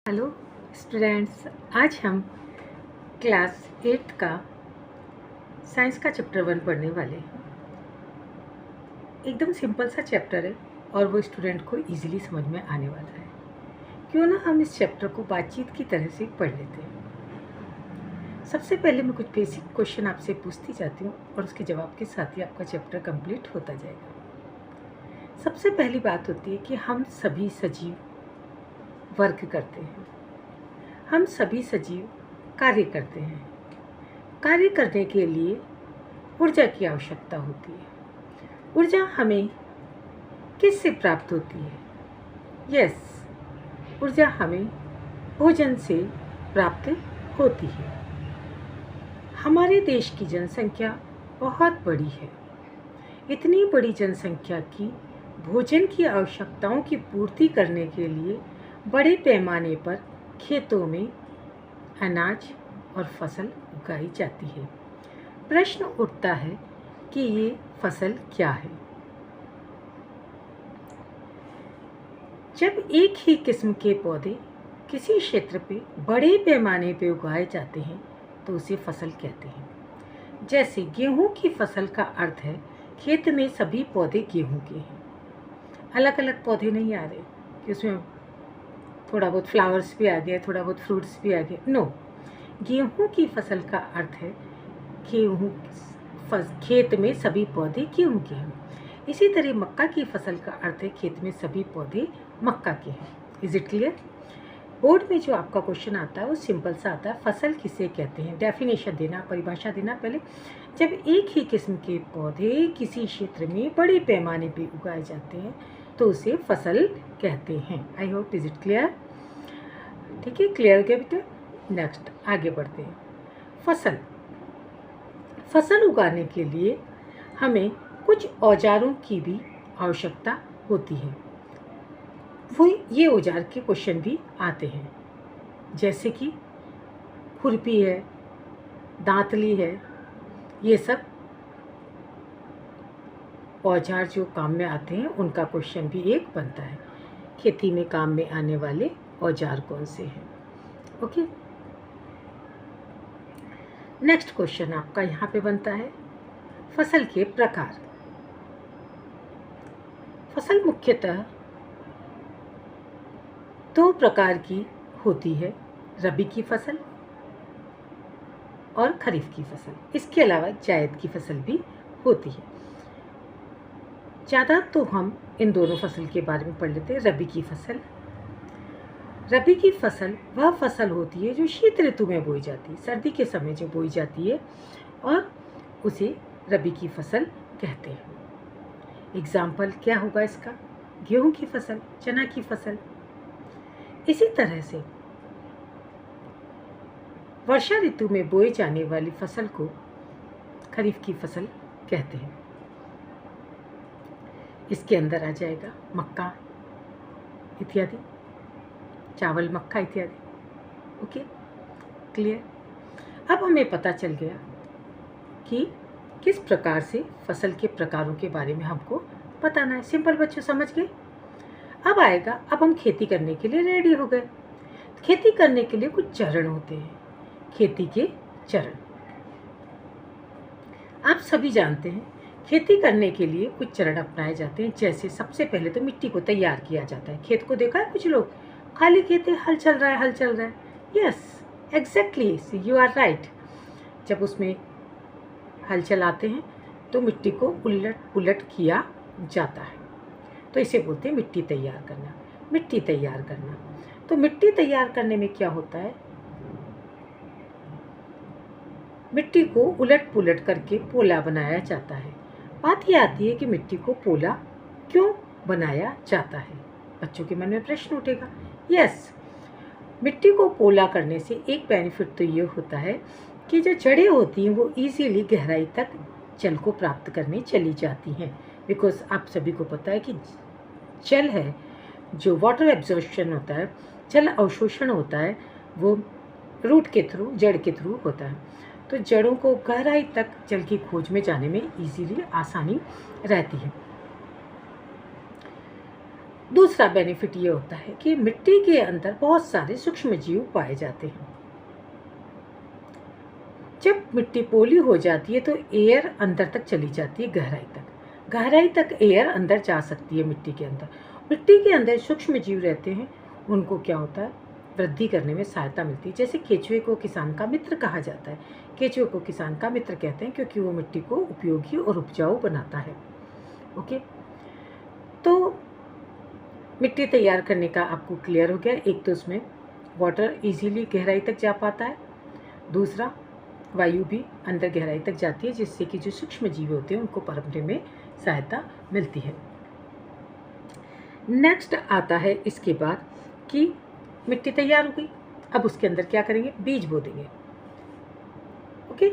Hello students, आज हम class 8 का साइंस का चैप्टर 1 पढ़ने वाले हैं। एकदम सिंपल सा चैप्टर है और वो स्टूडेंट को इजीली समझ में आने वाला है। क्यों ना हम इस चैप्टर को बातचीत की तरह से पढ़ लेते हैं। सबसे पहले मैं कुछ बेसिक क्वेश्चन आपसे पूछती जाती हूँ और उसके जवाब के साथ ही आपका चैप्टर कंप्लीट होता जाएगा। सबसे पहली बात होती है कि हम सभी सजीव वर्क करते हैं, हम सभी सजीव कार्य करते हैं। कार्य करने के लिए ऊर्जा की आवश्यकता होती है। ऊर्जा हमें किससे प्राप्त होती है? यस, ऊर्जा हमें भोजन से प्राप्त होती है। हमारे देश की जनसंख्या बहुत बड़ी है। इतनी बड़ी जनसंख्या की भोजन की आवश्यकताओं की पूर्ति करने के लिए बड़े पैमाने पर खेतों में अनाज और फसल उगाई जाती है। प्रश्न उठता है कि ये फसल क्या है? जब एक ही किस्म के पौधे किसी क्षेत्र पे बड़े पैमाने पे उगाए जाते हैं तो उसे फसल कहते हैं। जैसे गेहूं की फसल का अर्थ है खेत में सभी पौधे गेहूं के हैं। अलग अलग पौधे नहीं आ रहे कि उसमें थोड़ा बहुत फ्लावर्स भी आ गया, थोड़ा बहुत फ्रूट्स भी आ गए। नो, गेहूं की फसल का अर्थ है गेहूं खेत में सभी पौधे गेहूं के हैं। इसी तरह मक्का की फसल का अर्थ है खेत में सभी पौधे मक्का के हैं। Is it clear? बोर्ड में जो आपका क्वेश्चन आता है वो सिंपल सा आता है, फसल किसे कहते हैं? डेफिनेशन देना, परिभाषा देना। पहले, जब एक ही किस्म के पौधे किसी क्षेत्र में बड़े पैमाने पर उगाए जाते हैं तो उसे फसल कहते हैं। I hope is it clear? ठीक है, क्लियर हो गया बेटा? नेक्स्ट आगे बढ़ते हैं। फसल उगाने के लिए हमें कुछ औजारों की भी आवश्यकता होती है। वो ये औजार के क्वेश्चन भी आते हैं, जैसे कि खुरपी है, दांतली है। ये सब औजार जो काम में आते हैं उनका क्वेश्चन भी एक बनता है। खेती में काम में आने वाले औजार कौन से हैं? ओके, नेक्स्ट क्वेश्चन आपका यहाँ पे बनता है फसल के प्रकार। फसल मुख्यतः दो प्रकार की होती है, रबी की फसल और खरीफ की फसल। इसके अलावा जायद की फसल भी होती है। ज़्यादा तो हम इन दोनों फसल के बारे में पढ़ लेते हैं। रबी की फसल वह फसल होती है जो शीत ऋतु में बोई जाती है, सर्दी के समय जो बोई जाती है, और उसे रबी की फसल कहते हैं। एग्जाम्पल क्या होगा इसका? गेहूं की फसल, चना की फसल। इसी तरह से वर्षा ऋतु में बोई जाने वाली फसल को खरीफ की फसल कहते हैं। इसके अंदर आ जाएगा मक्का इत्यादि, चावल, मक्का इत्यादि। Okay, clear? अब हमें पता चल गया कि किस प्रकार से फसल के प्रकारों के बारे में हमको बताना है। सिंपल बच्चों, समझ गए? अब आएगा, अब हम खेती करने के लिए रेडी हो गए। खेती करने के लिए कुछ चरण होते हैं, खेती के चरण। आप सभी जानते हैं खेती करने के लिए कुछ चरण अपनाए जाते हैं। जैसे सबसे पहले तो मिट्टी को तैयार किया जाता है। खेत को देखा है कुछ लोग, खाली खेत है, हल चल रहा है। Yes, exactly, you are right. जब उसमें हल चलाते हैं तो मिट्टी को उलट पुलट किया जाता है, तो इसे बोलते हैं मिट्टी तैयार करना। तो मिट्टी तैयार करने में क्या होता है? मिट्टी को उलट पुलट करके पोला बनाया जाता है। बात यह आती है कि मिट्टी को पोला क्यों बनाया जाता है? बच्चों के मन में प्रश्न उठेगा। यस, मिट्टी को पोला करने से एक बेनिफिट तो ये होता है कि जो जड़ें होती हैं वो इजीली गहराई तक जल को प्राप्त करने चली जाती हैं। बिकॉज आप सभी को पता है कि जल है, जो वाटर एब्जॉर्प्शन होता है, जल अवशोषण होता है, वो रूट के थ्रू, जड़ के थ्रू होता है। तो जड़ों को गहराई तक जल की खोज में जाने में इजीली आसानी रहती है। दूसरा बेनिफिट ये होता है कि मिट्टी के अंदर बहुत सारे सूक्ष्म जीव पाए जाते हैं। जब मिट्टी पोली हो जाती है तो एयर अंदर तक चली जाती है, गहराई तक एयर अंदर जा सकती है। मिट्टी के अंदर सूक्ष्म जीव रहते हैं, उनको क्या होता है, वृद्धि करने में सहायता मिलती है। जैसे केचुए को किसान का मित्र कहा जाता है। केचुए को किसान का मित्र कहते हैं क्योंकि वो मिट्टी को उपयोगी और उपजाऊ बनाता है। ओके, तो मिट्टी तैयार करने का आपको क्लियर हो गया। एक तो उसमें वाटर इजीली गहराई तक जा पाता है, दूसरा वायु भी अंदर गहराई तक जाती है, जिससे कि जो सूक्ष्म जीव होते हैं उनको पनपने में सहायता मिलती है। नेक्स्ट आता है इसके बाद कि मिट्टी तैयार हो गई, अब उसके अंदर क्या करेंगे, बीज बो देंगे। ओके,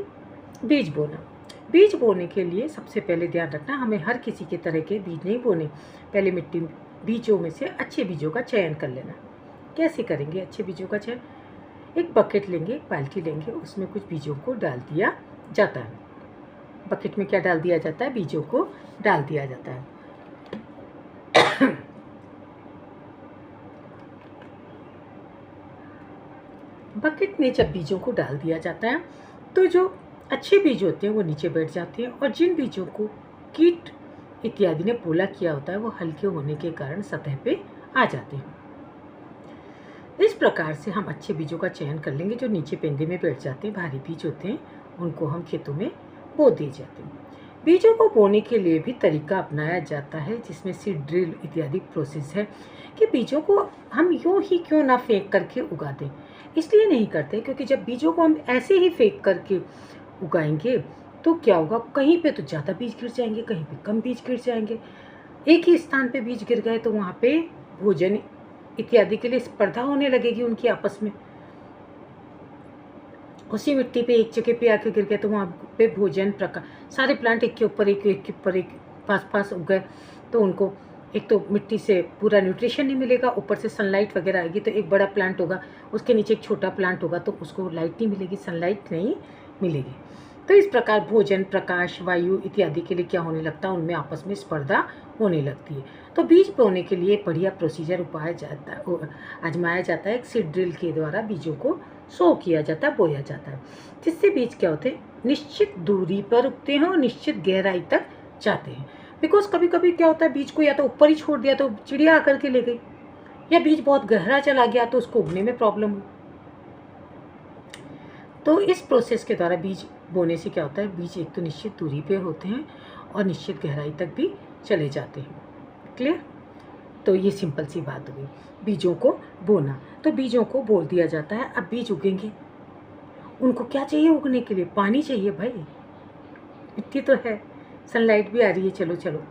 बीज बोने के लिए सबसे पहले ध्यान रखना, हमें हर किसी के तरह के बीज नहीं बोने। पहले मिट्टी बीजों में से अच्छे बीजों का चयन कर लेना। कैसे करेंगे अच्छे बीजों का चयन? एक बकेट लेंगे, एक बाल्टी लेंगे, उसमें कुछ बीजों को डाल दिया जाता है। बकेट में क्या डाल दिया जाता है? बीजों को डाल दिया जाता है। बकेट में जब बीजों को डाल दिया जाता है तो जो अच्छे बीज होते हैं वो नीचे बैठ जाते हैं, और जिन बीजों को कीट इत्यादि ने पोला किया होता है वो हल्के होने के कारण सतह पे आ जाते हैं। इस प्रकार से हम अच्छे बीजों का चयन कर लेंगे। जो नीचे पेंदे में बैठ जाते हैं, भारी बीज होते हैं, उनको हम खेतों में बो दिए जाते हैं। बीजों को बोने के लिए भी तरीका अपनाया जाता है, जिसमें सीड ड्रिल इत्यादि प्रोसेस है कि बीजों को हम यूँ ही क्यों ना फेंक करके उगा दें। इसलिए नहीं करते क्योंकि जब बीजों को हम ऐसे ही फेंक करके उगाएंगे तो क्या होगा, कहीं पे तो ज़्यादा बीज गिर जाएंगे, कहीं पे कम बीज गिर जाएंगे। एक ही स्थान पे बीज गिर गए तो वहाँ पे भोजन इत्यादि के लिए स्पर्धा होने लगेगी उनकी आपस में। उसी मिट्टी पे एक जगह पे आके गिर गए तो वहाँ पे भोजन प्रकार, सारे प्लांट एक के ऊपर एक पास उग गए तो उनको एक तो मिट्टी से पूरा न्यूट्रिशन नहीं मिलेगा, ऊपर से सनलाइट वगैरह आएगी तो एक बड़ा प्लांट होगा, उसके नीचे एक छोटा प्लांट होगा तो उसको लाइट नहीं मिलेगी, सनलाइट नहीं मिलेगी। तो इस प्रकार भोजन, प्रकाश, वायु इत्यादि के लिए क्या होने लगता है, उनमें आपस में स्पर्धा होने लगती है। तो बीज बोने के लिए बढ़िया प्रोसीजर आजमाया जाता है। एक सीड ड्रिल के द्वारा बीजों को सो किया जाता है, बोया जाता है, जिससे बीज क्या होते हैं, निश्चित दूरी पर उगते हैं और निश्चित गहराई तक जाते हैं। बिकॉज कभी कभी क्या होता है, बीज को या तो ऊपर ही छोड़ दिया तो चिड़िया आकर के ले गई, या बीज बहुत गहरा चला गया तो उसको उगने में प्रॉब्लम हुई। तो इस प्रोसेस के द्वारा बीज बोने से क्या होता है, बीज एक तो निश्चित दूरी पे होते हैं और निश्चित गहराई तक भी चले जाते हैं। क्लियर? तो ये सिंपल सी बात हो गई, बीजों को बोना। तो बीजों को बोल दिया जाता है। अब बीज उगेंगे, उनको क्या चाहिए उगने के लिए? पानी चाहिए भाई, मिट्टी तो है, सनलाइट भी आ रही है, चलो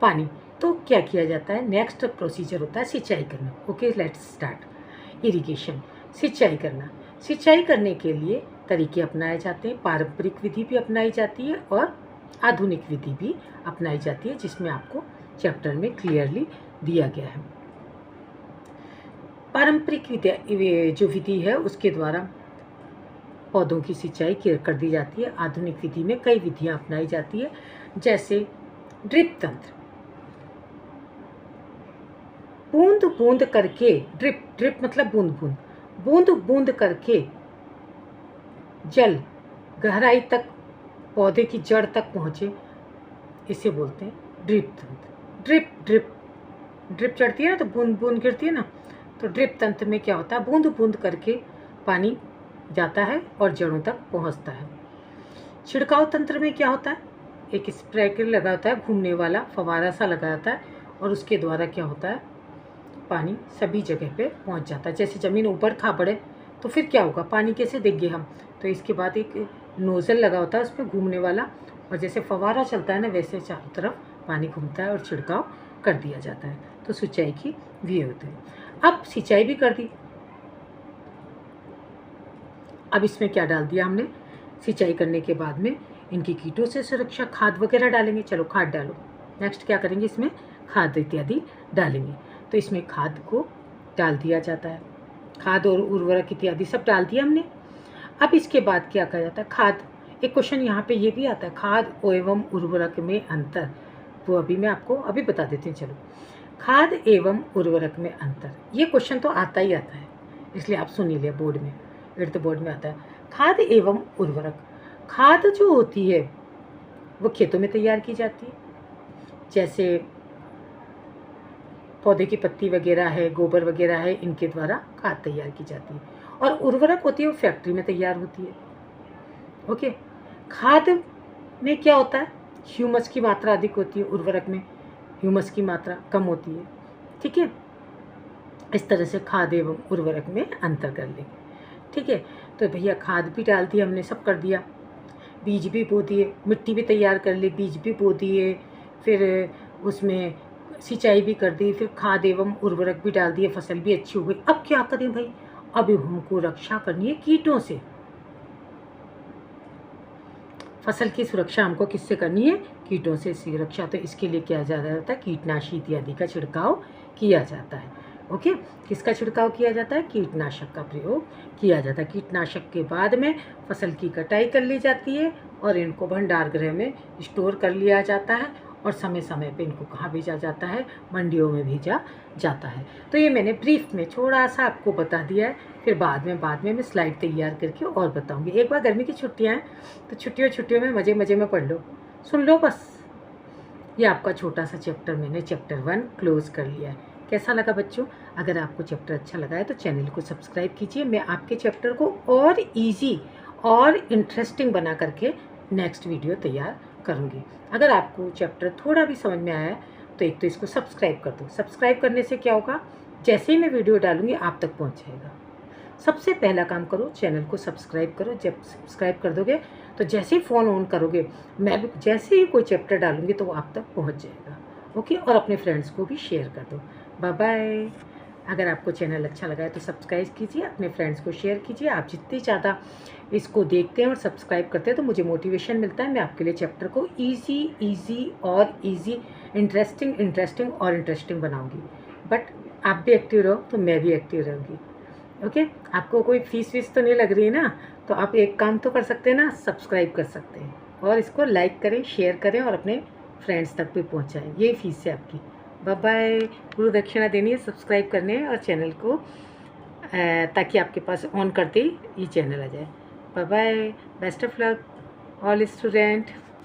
पानी। तो क्या किया जाता है, नेक्स्ट प्रोसीजर होता है सिंचाई करना। Okay, let's start. इरिगेशन, सिंचाई करना। सिंचाई करने के लिए तरीके अपनाए जाते हैं, पारंपरिक विधि भी अपनाई जाती है और आधुनिक विधि भी अपनाई जाती है, जिसमें आपको चैप्टर में क्लियरली दिया गया है। पारंपरिक जो विधि है उसके द्वारा पौधों की सिंचाई कर दी जाती है। आधुनिक विधि में कई विधियां अपनाई जाती है, जैसे ड्रिप तंत्र, बूंद बूंद करके, ड्रिप मतलब बूंद बूंद करके जल गहराई तक पौधे की जड़ तक पहुँचे, इसे बोलते हैं ड्रिप तंत्र। ड्रिप चढ़ती है ना तो बूंद बूंद गिरती है ना, तो ड्रिप तंत्र में क्या होता है, बूंद बूंद करके पानी जाता है और जड़ों तक पहुंचता है। छिड़काव तंत्र में क्या होता है, एक स्प्रेकर लगा होता है, घूमने वाला फवारा सा लगा होता है, और उसके द्वारा क्या होता है, पानी सभी जगह पे पहुंच जाता है। जैसे ज़मीन ऊपर खाबड़ है तो फिर क्या होगा, पानी कैसे देंगे हम, तो इसके बाद एक नोज़ल लगा होता है उसमें घूमने वाला, और जैसे फवारा चलता है ना वैसे चारों तरफ पानी घूमता है और छिड़काव कर दिया जाता है। तो सिंचाई की वे होते हैं। अब सिंचाई भी कर दी, अब इसमें क्या डाल दिया हमने, सिंचाई करने के बाद में इनकी कीटों से सुरक्षा, खाद वगैरह डालेंगे। चलो खाद डालो, नेक्स्ट क्या करेंगे, इसमें खाद इत्यादि डालेंगे। तो इसमें खाद को डाल दिया जाता है, खाद और उर्वरक इत्यादि सब डाल दिया हमने। अब इसके बाद क्या कहा जाता है, खाद। एक क्वेश्चन यहाँ पे ये भी आता है, खाद एवं उर्वरक में अंतर, वो अभी मैं आपको अभी बता देती हूँ। चलो, खाद एवं उर्वरक में अंतर। ये क्वेश्चन तो आता ही आता है, इसलिए आप सुन ही लिया, बोर्ड में 8th बोर्ड में आता है। खाद एवं उर्वरक, खाद जो होती है वो खेतों में तैयार की जाती है, जैसे पौधे की पत्ती वगैरह है, गोबर वगैरह है, इनके द्वारा खाद तैयार की जाती है। और उर्वरक होती है वो फैक्ट्री में तैयार होती है। ओके, खाद में क्या होता है, ह्यूमस की मात्रा अधिक होती है, उर्वरक में ह्यूमस की मात्रा कम होती है। ठीक है, इस तरह से खाद एवं उर्वरक में अंतर कर लेंगे। ठीक है, तो भैया खाद भी डाल दी हमने, सब कर दिया, बीज भी बो दिए, मिट्टी भी तैयार कर ली, बीज भी बो दिए, फिर उसमें सिंचाई भी कर दी, फिर खाद एवं उर्वरक भी डाल दिए, फसल भी अच्छी हो गई। अब क्या करें भाई, अब हमको रक्षा करनी है कीटों से। फसल की सुरक्षा हमको किससे करनी है, कीटों से सुरक्षा। तो इसके लिए क्या जाता है, कीटनाशी इत्यादि का छिड़काव किया जाता है। ओके, किसका छिड़काव किया जाता है, कीटनाशक का प्रयोग किया जाता है। कीटनाशक के बाद में फसल की कटाई कर ली जाती है और इनको भंडार गृह में स्टोर कर लिया जाता है और समय समय पे इनको कहाँ भेजा जाता है, मंडियों में भेजा जाता है। तो ये मैंने ब्रीफ में थोड़ा सा आपको बता दिया है, फिर बाद में मैं स्लाइड तैयार करके और बताऊंगी। एक बार गर्मी की छुट्टियाँ हैं तो छुट्टियों में मज़े में पढ़ लो, सुन लो बस। ये आपका छोटा सा चैप्टर मैंने चैप्टर 1 क्लोज कर लिया है। कैसा लगा बच्चों? अगर आपको चैप्टर अच्छा लगा है तो चैनल को सब्सक्राइब कीजिए। मैं आपके चैप्टर को और ईजी और इंटरेस्टिंग बना करके नेक्स्ट वीडियो तैयार करूँगी। अगर आपको चैप्टर थोड़ा भी समझ में आया है तो एक तो इसको सब्सक्राइब कर दो। सब्सक्राइब करने से क्या होगा, जैसे ही मैं वीडियो डालूँगी आप तक पहुँच जाएगा। सबसे पहला काम करो, चैनल को सब्सक्राइब करो। जब सब्सक्राइब कर दोगे तो जैसे ही फ़ोन ऑन करोगे, मैं भी जैसे ही कोई चैप्टर डालूँगी तो वो आप तक पहुँच जाएगा। ओके, और अपने फ्रेंड्स को भी शेयर कर दो। Bye bye. अगर आपको चैनल अच्छा लगा है तो सब्सक्राइब कीजिए, अपने फ्रेंड्स को शेयर कीजिए। आप जितनी ज़्यादा इसको देखते हैं और सब्सक्राइब करते हैं तो मुझे मोटिवेशन मिलता है। मैं आपके लिए चैप्टर को ईजी और इंटरेस्टिंग और इंटरेस्टिंग बनाऊँगी। बट आप भी एक्टिव रहो तो मैं भी एक्टिव रहूँगी। ओके, आपको कोई फीस तो नहीं लग रही है ना, तो आप एक काम तो कर सकते हैं ना, सब्सक्राइब कर सकते हैं और इसको लाइक करें, शेयर करें और अपने फ्रेंड्स तक भी पहुंचाएं। ये फीस है आपकी। Bye bye. गुरु दक्षिणा देनी है, सब्सक्राइब करने है और चैनल को ताकि आपके पास ऑन करते ही ये चैनल आ जाए। Bye bye. Best of luck all student.